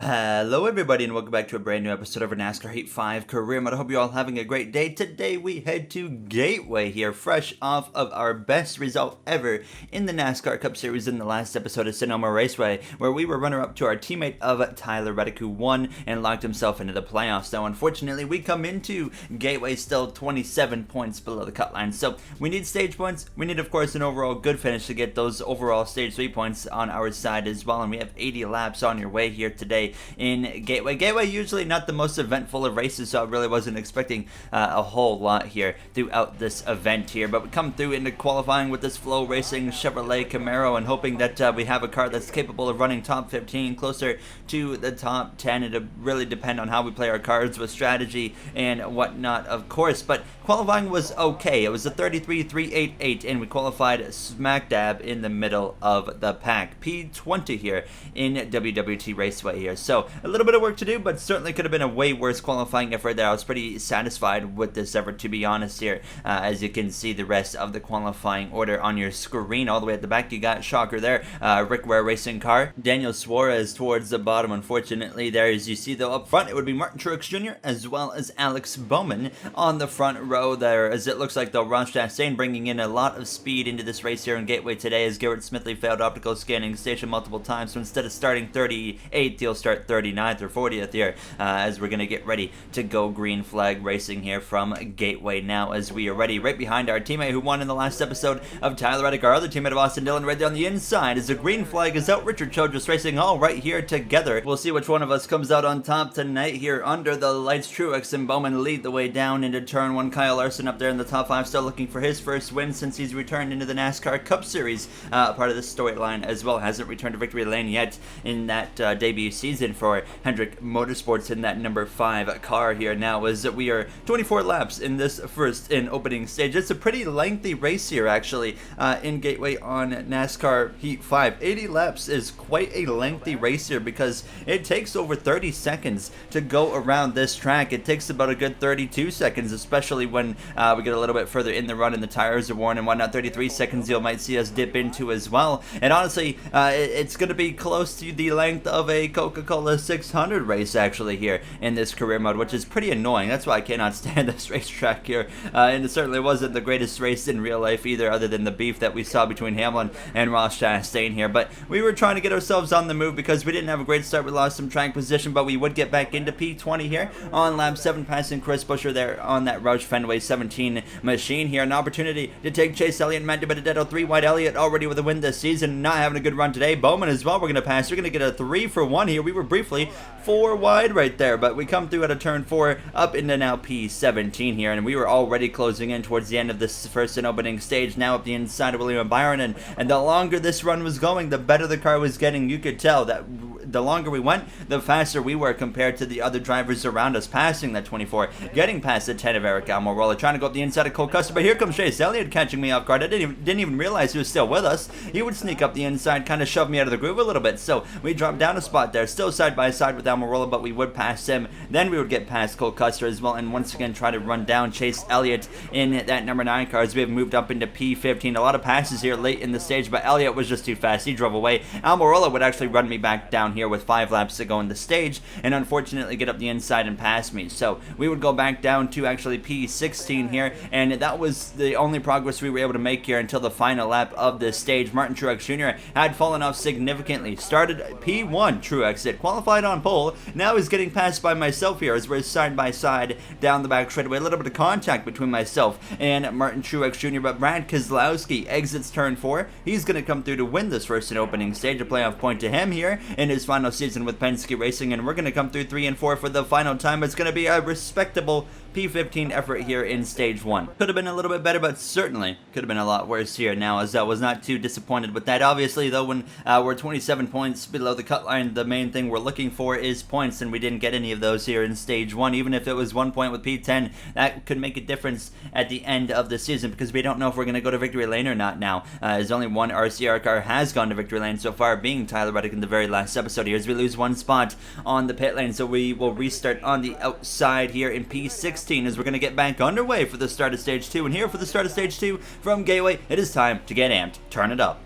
Hello everybody and welcome back to a brand new episode of our NASCAR Heat 5 career mode. I hope you're all having a great day. Today we head to Gateway here, fresh off of our best result ever in the NASCAR Cup Series in the last episode of Sonoma Raceway, where we were runner-up to our teammate of Tyler Reddick, who won and locked himself into the playoffs. Now unfortunately we come into Gateway still 27 points below the cut line, so we need stage points. We need of course an overall good finish to get those overall stage 3 points on our side as well, and we have 80 laps on your way here today in Gateway. Gateway usually not the most eventful of races, so I really wasn't expecting a whole lot here throughout this event here, but we come through into qualifying with this Flow Racing Chevrolet Camaro and hoping that we have a car that's capable of running top 15, closer to the top 10. It'll really depend on how we play our cards with strategy and whatnot, of course, but qualifying was okay. It was a 33.388 and we qualified smack dab in the middle of the pack. P20 here in WWT Raceway here. So a little bit of work to do, but certainly could have been a way worse qualifying effort there. I was pretty satisfied with this effort, to be honest here. As you can see the rest of the qualifying order on your screen. All the way at the back you got Shocker there, Rick Ware Racing Car, Daniel Suarez towards the bottom. Unfortunately there, as you see though up front, it would be Martin Truex Jr. as well as Alex Bowman on the front row there, as it looks like though Ross Chastain bringing in a lot of speed into this race here in Gateway today, as Garrett Smithley failed optical scanning station multiple times, so instead of starting 38th he'll start 39th or 40th here, as we're going to get ready to go green flag racing here from Gateway now, as we are ready right behind our teammate who won in the last episode of Tyler Reddick, our other teammate of Austin Dillon, right there on the inside as the green flag is out. Richard Childress Racing all right here together. We'll see which one of us comes out on top tonight here under the lights. Truex and Bowman lead the way down into turn one. Kyle Larson up there in the top 5, still looking for his first win since he's returned into the NASCAR Cup Series, part of this storyline as well. Hasn't returned to victory lane yet in that debut season for Hendrick Motorsports in that number 5 car here now, as we are 24 laps in this first and opening stage. It's a pretty lengthy race here actually in Gateway on NASCAR Heat 5. 80 laps is quite a lengthy race here because it takes over 30 seconds to go around this track. It takes about a good 32 seconds, especially when we get a little bit further in the run and the tires are worn and whatnot. 33 seconds you might see us dip into as well, and honestly it's going to be close to the length of a Coca-Cola 600 race actually here in this career mode, which is pretty annoying. That's why I cannot stand this racetrack here, and it certainly wasn't the greatest race in real life either, other than the beef that we saw between Hamlin and Ross Chastain here. But we were trying to get ourselves on the move because we didn't have a great start. We lost some track position, but we would get back into P20 here on lap 7, passing Chris Buescher there on that Roush Fenway 17 machine here. An opportunity to take Chase Elliott and Matt DiBenedetto. 3 wide. Elliott already with a win this season, not having a good run today. Bowman as well, we're going to pass. We're going to get a 3 for 1 here. We were briefly 4 wide right there, but we come through at a turn 4 up into now P17 here, and we were already closing in towards the end of this first and opening stage now up the inside of William and Byron, and the longer this run was going, the better the car was getting. You could tell that the longer we went, the faster we were compared to the other drivers around us, passing that 24, getting past the 10 of Eric Almirola, trying to go up the inside of Cole Custer, but here comes Chase Elliott catching me off guard. I didn't even realize he was still with us. He would sneak up the inside, kind of shove me out of the groove a little bit, so we dropped down a spot there, still side by side with Almirola, but we would pass him. Then we would get past Cole Custer as well, and once again try to run down Chase Elliott in that number 9 car as we have moved up into P15. A lot of passes here late in the stage, but Elliott was just too fast. He drove away. Almirola would actually run me back down here with 5 laps to go in the stage, and unfortunately get up the inside and pass me. So we would go back down to actually P16 here, and that was the only progress we were able to make here until the final lap of this stage. Martin Truex Jr. had fallen off significantly. Started P1, Truex did, qualified on pole. Now he's getting passed by myself here as we're side by side down the back straightaway. A little bit of contact between myself and Martin Truex Jr., but Brad Keselowski exits turn 4. He's going to come through to win this first and opening stage. A playoff point to him here in his final season with Penske Racing, and we're going to come through 3 and 4 for the final time. It's going to be a respectable P15 effort here in stage 1. Could have been a little bit better, but certainly could have been a lot worse here now, as I was not too disappointed with that. Obviously though, when we're 27 points below the cut line, the main thing we're looking for is points, and we didn't get any of those here in stage 1. Even if it was 1 point with P10, that could make a difference at the end of the season, because we don't know if we're going to go to victory lane or not now, as only one RCR car has gone to victory lane so far, being Tyler Reddick in the very last episode here, as we lose 1 spot on the pit lane. So we will restart on the outside here in P16 as we're going to get back underway for the start of stage 2. And here for the start of stage 2 from Gateway, it is time to get amped. Turn it up.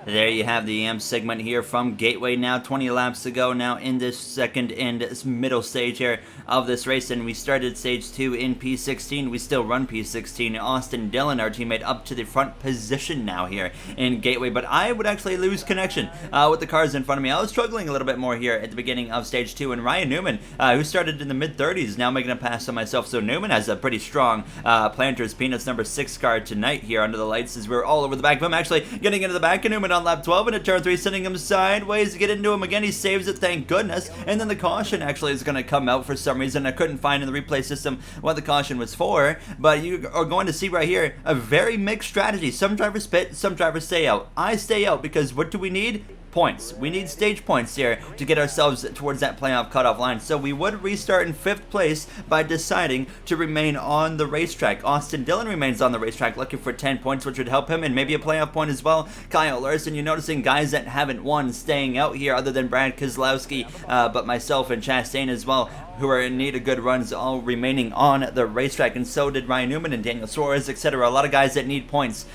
There you have the AMP segment here from Gateway now, 20 laps to go now in this second and middle stage here of this race, and we started stage 2 in P16. We still run P16. Austin Dillon, our teammate, up to the front position now here in Gateway, but I would actually lose connection with the cars in front of me. I was struggling a little bit more here at the beginning of stage 2, and Ryan Newman, who started in the mid-30s, now making a pass on myself. So Newman has a pretty strong Planters Peanuts number 6 car tonight here under the lights as we're all over the back of him, actually getting into the back of Newman on lap 12 into turn 3, sending him sideways to get into him again. He saves it, thank goodness, and then the caution actually is going to come out for some reason. I couldn't find in the replay system what the caution was for, but you are going to see right here a very mixed strategy. Some drivers pit, some drivers stay out. I stay out because what do we need? Points. We need stage points here to get ourselves towards that playoff cutoff line. So we would restart in 5th place by deciding to remain on the racetrack. Austin Dillon remains on the racetrack looking for 10 points, which would help him, and maybe a playoff point as well. Kyle Larson, you're noticing guys that haven't won staying out here other than Brad Keselowski, but myself and Chastain as well, who are in need of good runs, all remaining on the racetrack, and so did Ryan Newman and Daniel Suarez, etc. A lot of guys that need points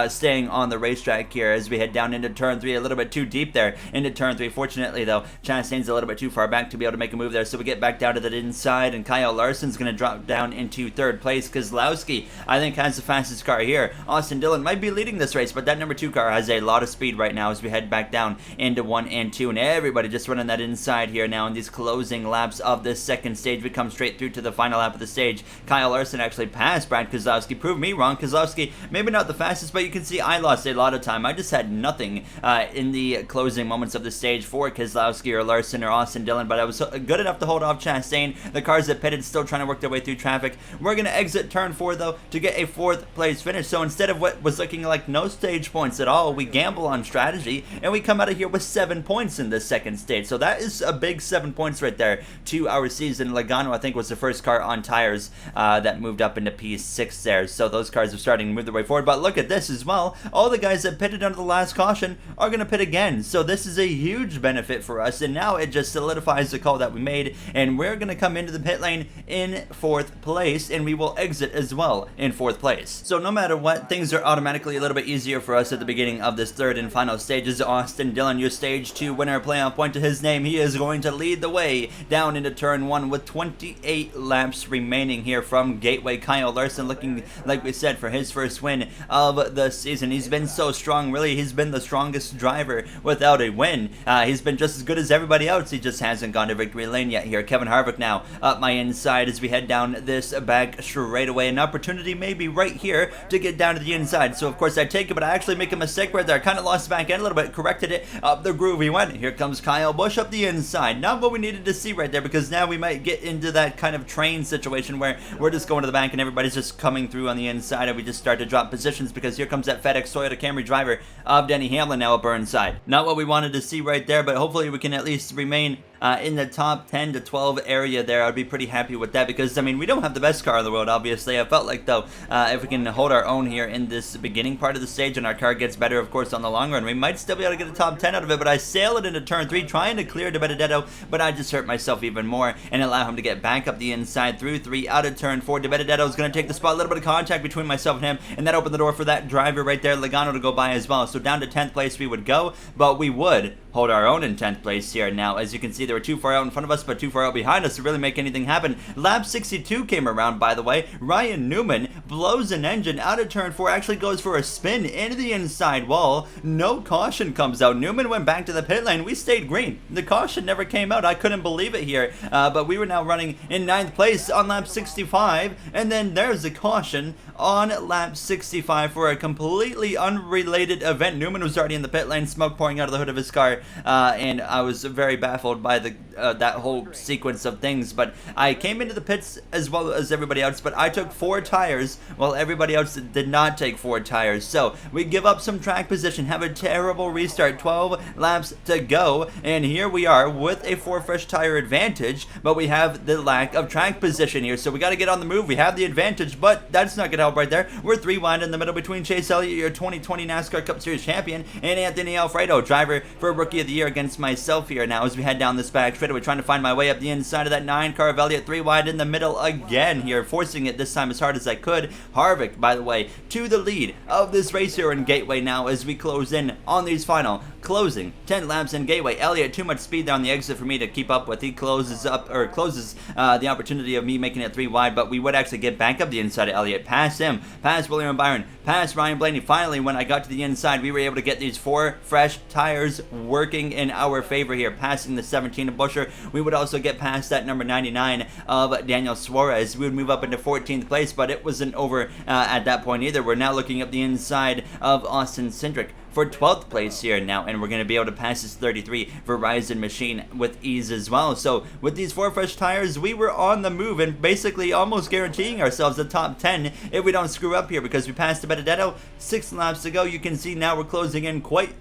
staying on the racetrack here as we head down into turn 3, a little bit too deep there into turn 3. Fortunately, though, Chastain's a little bit too far back to be able to make a move there, so we get back down to the inside, and Kyle Larson's going to drop down into 3rd place. Keselowski, I think, has the fastest car here. Austin Dillon might be leading this race, but that number 2 car has a lot of speed right now as we head back down into 1 and 2, and everybody just running that inside here now in these closing laps of this second stage. We come straight through to the final lap of the stage. Kyle Larson actually passed Brad Keselowski. Proved me wrong. Keselowski, maybe not the fastest, but you can see I lost a lot of time. I just had nothing in the closing moments of the stage for Keselowski or Larson or Austin Dillon, but I was good enough to hold off Chastain. The cars that pitted still trying to work their way through traffic. We're going to exit turn 4, though, to get a 4th place finish. So instead of what was looking like no stage points at all, we gamble on strategy, and we come out of here with 7 points in this second stage. So that is a big 7 points right there to our season. Logano, I think, was the first car on tires that moved up into P6 there. So those cars are starting to move their way forward. But look at this as well. All the guys that pitted under the last caution are going to pit again. So this is a huge benefit for us. And now it just solidifies the call that we made. And we're going to come into the pit lane in 4th place. And we will exit as well in 4th place. So no matter what, things are automatically a little bit easier for us at the beginning of this 3rd and final stage. As Austin Dillon, your stage 2 winner, playoff point to his name. He is going to lead the way down into turn 1 with 28 laps remaining here from Gateway. Kyle Larson looking, like we said, for his first win of the season. He's been so strong, really. He's been the strongest driver without a win. He's been just as good as everybody else. He just hasn't gone to victory lane yet here. Kevin Harvick now up my inside as we head down this back straightaway. An opportunity maybe right here to get down to the inside. So, of course, I take it, but I actually make a mistake right there. I kind of lost the back end a little bit, corrected it up the groove he went. Here comes Kyle Busch up the inside. Not what we needed to see right there, because now we might get into that kind of train situation where we're just going to the back and everybody's just coming through on the inside, and we just start to drop positions because here comes that FedEx Toyota Camry driver of Denny Hamlin now up our inside. Not what we wanted to see right there, but hopefully we can at least remain in the top 10 to 12 area there. I'd be pretty happy with that because, I mean, we don't have the best car in the world, obviously. I felt like, though, if we can hold our own here in this beginning part of the stage and our car gets better, of course, on the long run, we might still be able to get a top 10 out of it, but I sail it into turn 3 trying to clear DiBenedetto, but I just hurt myself even more and allow him to get back up the inside through 3 out of turn 4. DiBenedetto is going to take the spot, a little bit of contact between myself and him, and that opened the door for that driver right there, Logano, to go by as well. So down to 10th place we would go, but we would hold our own in 10th place here. Now, as you can see, they were too far out in front of us, but too far out behind us to really make anything happen. Lap 62 came around, by the way. Ryan Newman blows an engine out of turn 4, actually goes for a spin into the inside wall. No caution comes out. Newman went back to the pit lane. We stayed green. The caution never came out. I couldn't believe it here, but we were now running in 9th place on lap 65, and then there's the caution on lap 65 for a completely unrelated event. Newman was already in the pit lane, smoke pouring out of the hood of his car, and I was very baffled by the that whole sequence of things. But I came into the pits as well as everybody else, but I took 4 tires while everybody else did not take 4 tires. So we give up some track position, have a terrible restart, 12 laps to go, and here we are with a 4 fresh tire advantage, but we have the lack of track position here. So we got to get on the move. We have the advantage, but that's not going to help right there. We're 3 wide in the middle between Chase Elliott, your 2020 NASCAR Cup Series champion, and Anthony Alfredo, driver for Rookie of the Year, against myself here now as we head down this back straightaway, trying to find my way up the inside of that 9 car of Elliott. 3 wide in the middle again here, forcing it this time as hard as I could. good. Harvick, by the way, to the lead of this race here in Gateway now as we close in on these final closing 10 laps in Gateway. Elliott, too much speed there on the exit for me to keep up with. He closes the opportunity of me making it 3 wide, but we would actually get back up the inside of Elliott, past him, past William Byron, past Ryan Blaney. Finally, when I got to the inside, we were able to get these 4 fresh tires working in our favor here, passing the 17 of Buescher. We would also get past that number 99 of Daniel Suarez. We would move up into 14th place, but it wasn't over at that point either. We're now looking up the inside of Austin Cindric for 12th place here now, and we're going to be able to pass this 33 Verizon machine with ease as well. So with these 4 fresh tires, we were on the move and basically almost guaranteeing ourselves the top 10 if we don't screw up here, because we passed Benedetto 6 laps to go. You can see now we're closing in quite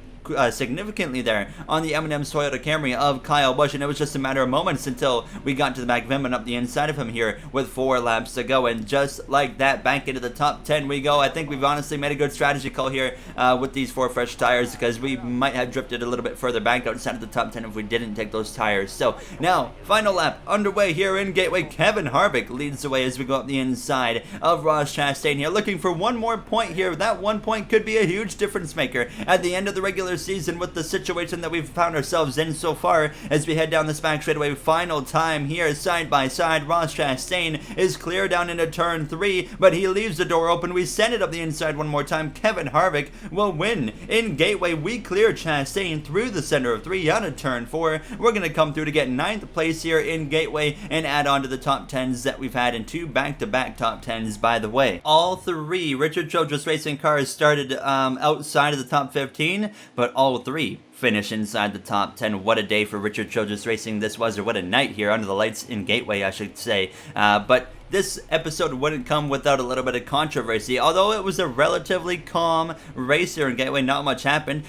significantly there on the M&M's Toyota Camry of Kyle Busch, and it was just a matter of moments until we got to the back of him and up the inside of him here with 4 laps to go, and just like that, back into the top 10 we go. I think we've honestly made a good strategy call here with these 4 fresh tires, because we might have drifted a little bit further back outside of the top 10 if we didn't take those tires. So now, final lap underway here in Gateway. Kevin Harvick leads the way as we go up the inside of Ross Chastain here, looking for one more point here. That 1 point could be a huge difference maker at the end of the regular season with the situation that we've found ourselves in so far as we head down this back straightaway. Final time here, side by side. Ross Chastain is clear down into turn 3, but he leaves the door open. We send it up the inside one more time. Kevin Harvick will win in Gateway. We clear Chastain through the center of 3 out of turn 4. We're going to come through to get 9th place here in Gateway and add on to the top 10s that we've had in 2 back-to-back top 10s, by the way. All 3 Richard Childress Racing cars started outside of the top 15, but all 3 finish inside the top 10. What a day for Richard Childress Racing this was, or what a night here under the lights in Gateway, I should say. But this episode wouldn't come without a little bit of controversy. Although it was a relatively calm race here in Gateway, not much happened.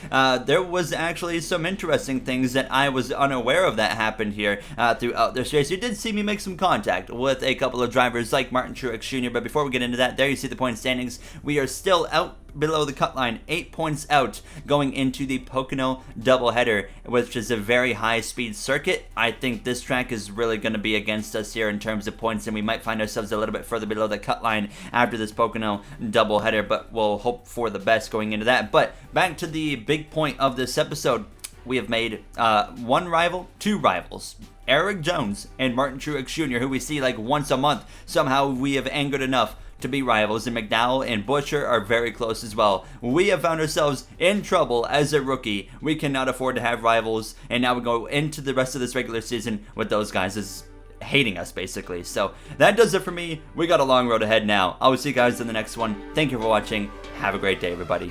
There was actually some interesting things that I was unaware of that happened here throughout this race. You did see me make some contact with a couple of drivers like Martin Truex Jr., but before we get into that, there you see the point standings. We are still out below the cut line, 8 points out going into the Pocono doubleheader, which is a very high-speed circuit. I think this track is really going to be against us here in terms of points, and we might find ourselves a little bit further below the cut line after this Pocono doubleheader, but we'll hope for the best going into that. But back to the big point of this episode. We have made 1 rival, 2 rivals. Eric Jones and Martin Truex Jr., who we see like once a month. Somehow we have angered enough to be rivals, and McDowell and Buescher are very close as well. We have found ourselves in trouble as a rookie. We cannot afford to have rivals, and now we go into the rest of this regular season with those guys as hating us, basically. So that does it for me. We got a long road ahead now. I will see you guys in the next one. Thank you for watching. Have a great day, everybody.